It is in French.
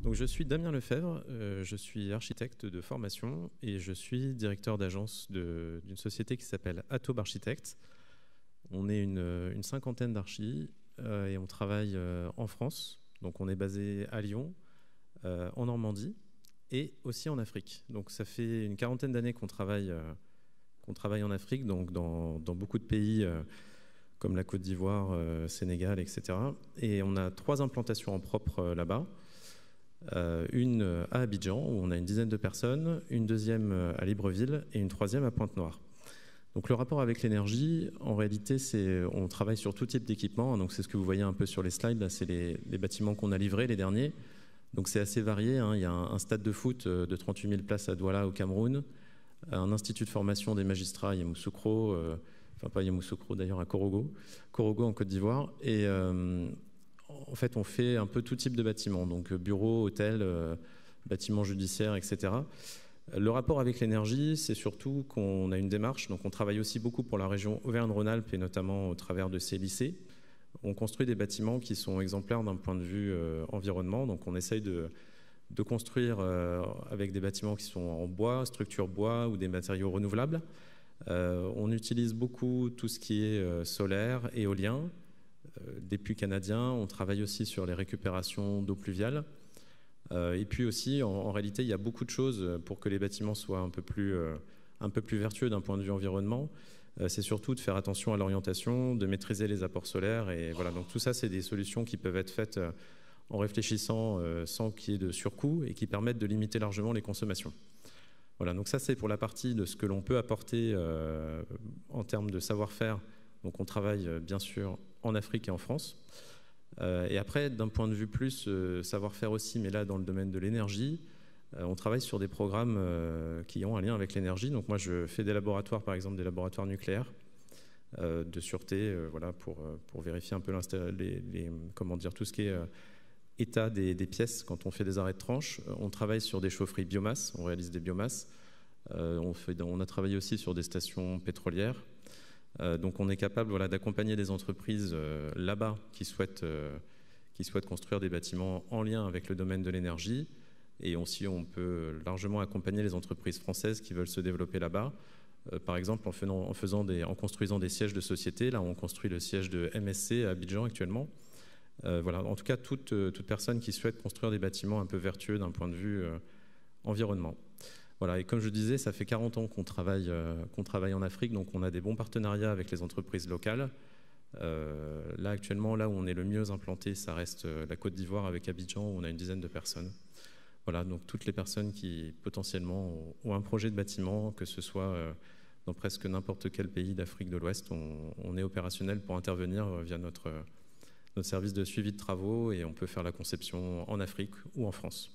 Donc, je suis Damien Lefebvre, je suis architecte de formation et je suis directeur d'agence d'une société qui s'appelle Atobe Architects. On est une cinquantaine d'archis et on travaille en France. Donc on est basé à Lyon, en Normandie et aussi en Afrique. Donc ça fait une quarantaine d'années qu'on travaille en Afrique, donc dans beaucoup de pays comme la Côte d'Ivoire, Sénégal, etc. Et on a 3 implantations en propre là-bas. Une à Abidjan, où on a une dizaine de personnes, une deuxième à Libreville et une troisième à Pointe-Noire. Donc le rapport avec l'énergie, en réalité, on travaille sur tout type d'équipement. Donc c'est ce que vous voyez un peu sur les slides. Là, c'est les bâtiments qu'on a livrés, les derniers. Donc c'est assez varié. Il y a un stade de foot de 38 000 places à Douala, au Cameroun, un institut de formation des magistrats à Yamoussoukro, enfin pas Yamoussoukro d'ailleurs, à Korogo en Côte d'Ivoire. Et en fait, on fait un peu tout type de bâtiments, donc bureaux, hôtels, bâtiments judiciaires, etc. Le rapport avec l'énergie, c'est surtout qu'on a une démarche, donc on travaille aussi beaucoup pour la région Auvergne-Rhône-Alpes et notamment au travers de ces lycées. On construit des bâtiments qui sont exemplaires d'un point de vue environnement, donc on essaye de construire avec des bâtiments qui sont en bois, structure bois ou des matériaux renouvelables. On utilise beaucoup tout ce qui est solaire, éolien, des puits canadiens. On travaille aussi sur les récupérations d'eau pluviale. Et puis aussi, en réalité, il y a beaucoup de choses pour que les bâtiments soient un peu plus vertueux d'un point de vue environnement. C'est surtout de faire attention à l'orientation, de maîtriser les apports solaires. Et voilà, donc tout ça, c'est des solutions qui peuvent être faites en réfléchissant sans qu'il y ait de surcoût et qui permettent de limiter largement les consommations. Voilà, donc ça, c'est pour la partie de ce que l'on peut apporter en termes de savoir-faire. Donc on travaille bien sûr en Afrique et en France. Et après, d'un point de vue plus savoir-faire aussi, mais là dans le domaine de l'énergie, on travaille sur des programmes qui ont un lien avec l'énergie. Donc moi, je fais des laboratoires, par exemple des laboratoires nucléaires de sûreté, voilà, pour vérifier un peu comment dire, tout ce qui est état des pièces quand on fait des arrêts de tranche. On travaille sur des chaufferies biomasse, on réalise des biomasses. On a travaillé aussi sur des stations pétrolières. Donc on est capable, voilà, d'accompagner des entreprises là-bas qui souhaitent construire des bâtiments en lien avec le domaine de l'énergie. Et aussi on peut largement accompagner les entreprises françaises qui veulent se développer là-bas. Par exemple en construisant des sièges de société. Là on construit le siège de MSC à Abidjan actuellement. Voilà, en tout cas toute personne qui souhaite construire des bâtiments un peu vertueux d'un point de vue environnement. Voilà, et comme je disais, ça fait 40 ans qu'on travaille en Afrique, donc on a des bons partenariats avec les entreprises locales. Là, actuellement, là où on est le mieux implanté, ça reste la Côte d'Ivoire avec Abidjan, où on a une dizaine de personnes. Voilà, donc toutes les personnes qui potentiellement ont un projet de bâtiment, que ce soit dans presque n'importe quel pays d'Afrique de l'Ouest, on est opérationnel pour intervenir via notre service de suivi de travaux et on peut faire la conception en Afrique ou en France.